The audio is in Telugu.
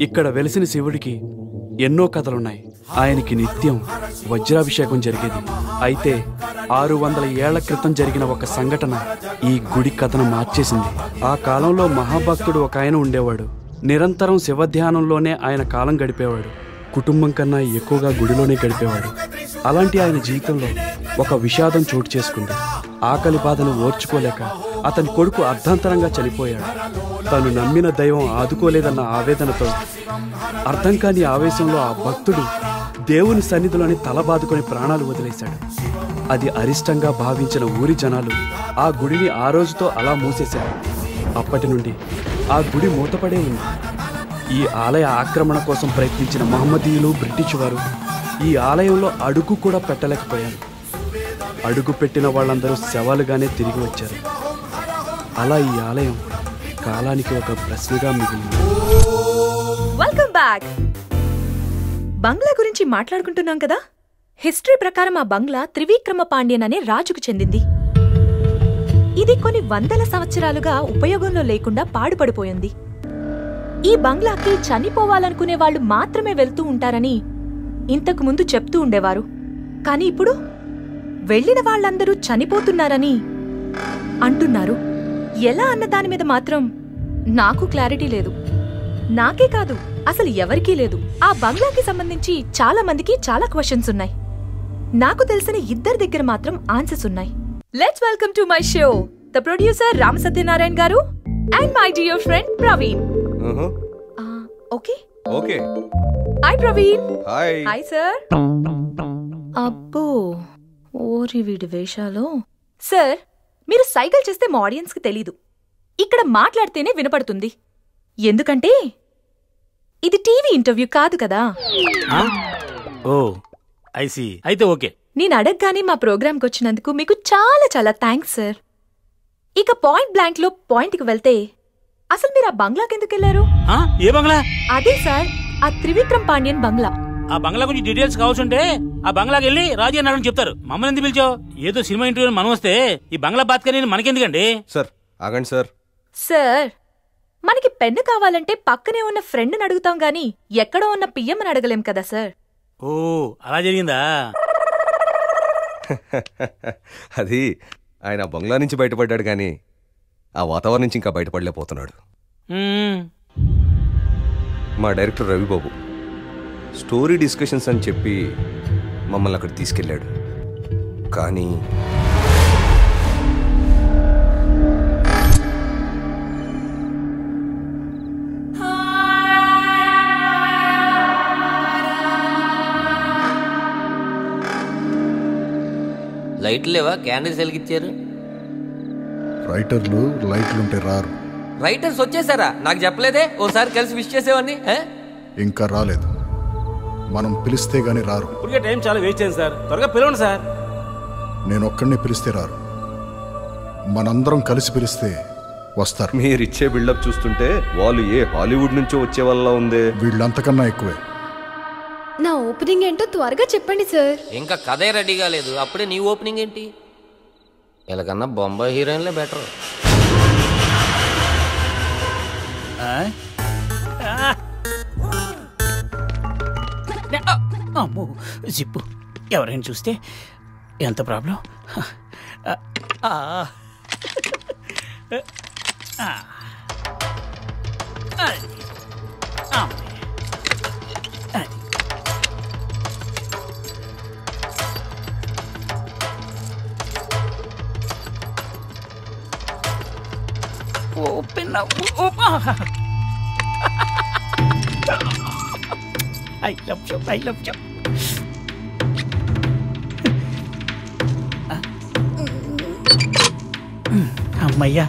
ఇక్కడ వెలిసిన శివుడికి ఎన్నో కథలున్నాయి. ఆయనకి నిత్యం వజ్రాభిషేకం జరిగేది. అయితే 600 ఏళ్ల క్రితం జరిగిన ఒక సంఘటన ఈ గుడి కథను మార్చేసింది. ఆ కాలంలో మహాభక్తుడు ఒక ఆయన ఉండేవాడు. నిరంతరం శివధ్యానంలోనే ఆయన కాలం గడిపేవాడు. కుటుంబం కన్నా ఎక్కువగా గుడిలోనే గడిపేవాడు. అలాంటి ఆయన జీవితంలో ఒక విషాదం చోటు చేసుకుంది. ఆకలి బాధను ఓర్చుకోలేక అతని కొడుకు అర్ధాంతరంగా చనిపోయాడు. తను నమ్మిన దైవం ఆదుకోలేదన్న ఆవేదనతో అర్థం కాని ఆవేశంలో ఆ భక్తుడు దేవుని సన్నిధిలోని తల బాదుకొని ప్రాణాలు వదిలేశాడు. అది అరిష్టంగా భావించిన ఊరి జనాలు ఆ గుడిని ఆ రోజుతో అలా మూసేశారు. అప్పటి నుండి ఆ గుడి మూతపడే ఉంది. ఈ ఆలయ ఆక్రమణ కోసం ప్రయత్నించిన మహమ్మదీయులు, బ్రిటిష్ వారు ఈ ఆలయంలో అడుగు కూడా పెట్టలేకపోయారు. అడుగు పెట్టిన వాళ్ళందరూ శవాలుగానే తిరిగి వచ్చారు. అలా ఈ ఆలయం కాలానికి ఒక ప్రశ్నగా మిగిలింది. Welcome back. బంగ్లా గురించి మాట్లాడుకుంటున్నాం కదా. హిస్టరీ ప్రకారం ఆ బంగ్లా త్రివిక్రమ పాండ్యన్ అనే రాజుకు చెందింది. ఇది కొన్ని వందల సంవత్సరాలుగా ఉపయోగంలో లేకుండా పాడుపడిపోయింది. ఈ బంగ్లాకి చనిపోవాలనుకునే వాళ్ళు మాత్రమే వెళ్తూ ఉంటారని ఇంతకు ముందు చెప్తూ ఉండేవారు. కాని ఇప్పుడు వెళ్లిన వాళ్ళందరూ చనిపోతున్నారని అంటున్నారు. ఎలా అన్న దాని మీద మాత్రం నాకు క్లారిటీ లేదు. నాకే కాదు, అసలు ఎవరికీ లేదు. ఆ బంగ్లాకి సంబంధించి చాలా మందికి చాలా క్వశ్చన్స్ ఉన్నాయి. నాకు తెలిసిన ఇద్దరి దగ్గర మాత్రం ఆన్సర్స్ ఉన్నాయి. Let's welcome to my show the producer Rama Satyanarayana garu and my dear friend Praveen. Okay okay. Hi Praveen. Hi. Hi sir. అబ్బో ఓరి వీడి వేషాలు. సార్, మీరు సైకిల్ చేస్తే మా ఆడియన్స్ కి తెలీదు. ఇక్కడ మాట్లాడితేనే వినపడుతుంది. ఎందుకంటే ఇది టీవీ ఇంటర్వ్యూ కాదు కదా. ఓ ఐ సీ. అయితే ఓకే. నేను అడగగానే మా ప్రోగ్రాంకి వచ్చినందుకు మీకు చాలా చాలా థ్యాంక్స్ సార్. ఇక పాయింట్ బ్లాంక్ లో పాయింట్కి వెళ్తే, అసలు మీరు ఆ బంగ్లాకి ఎందుకు వెళ్లారు? ఏ బంగ్లా? అదే సార్, ఆ త్రివిక్రమ్ పాండ్యన్ బంగ్లా. ఆ బంగ్లా గురించి డీటెయిల్స్ కావాల్సింటే ఆ బంగ్లాకి వెళ్ళి రాజీ అన్నాడని చెప్తారు. మమ్మల్ని ఎందుకు పిలిచావు? ఏదో సినిమా ఇంటర్వ్యూ మనం వస్తే ఈ బంగ్లా బాత్కని మనకెందుకండి? సార్ ఆగండి సార్. సార్, మనకి పెన్ను కావాలంటే పక్కనే ఉన్న ఫ్రెండ్ని అడుగుతాం గాని ఎక్కడో ఉన్న పియ్యమ్మని అడగలేం కదా సార్. ఓ అలా జరిగిందా? అది ఆయన బంగ్లా నుంచి బయటపడ్డాడు కానీ ఆ వాతావరణం నుంచి ఇంకా బయటపడలేకపోతున్నాడు. మా డైరెక్టర్ రవిబాబు స్టోరీ డిస్కషన్స్ అని చెప్పి మమ్మల్ని అక్కడ తీసుకెళ్ళాడు. కానీ లైట్లు లేవా? క్యాండిల్స్ వెలిగించారు. రైటర్లు లైట్లుంటే రారు. రైటర్స్ వచ్చేసారా? నాకు చెప్పలేదే. ఓసారి కలిసి విష్ చేసేవాడిని. ఇంకా రాలేదు. మనం పిలిస్తే గాని రారు. ఇప్పటికే టైం చాలా వేస్ట్ అయింది సార్. త్వరగా పిలవండి సార్. నేను ఒక్కడిని పిలిస్తే రారు. మనందరం కలిసి పిలిస్తే వస్తారు. మీరిచ్చే బిల్డప్ చూస్తుంటే వాళ్ళు ఏ హాలీవుడ్ నుంచో వచ్చే వాళ్ళ ఉందే. వీళ్ళంతకన్నా ఎక్కువే. నా ఓపెనింగ్ ఏంటో త్వరగా చెప్పండి సార్. ఇంకా కథే రెడీగా లేదు, అప్పుడే నీ ఓపెనింగ్ ఏంటి? వీళ్ళకన్నా బొంబాయి హీరోయిన్లే బెటర్. అమ్మో జిప్పు, ఎవరైనా చూస్తే ఎంత problem. Open up. I love you. I love you. అమ్మయ్యా,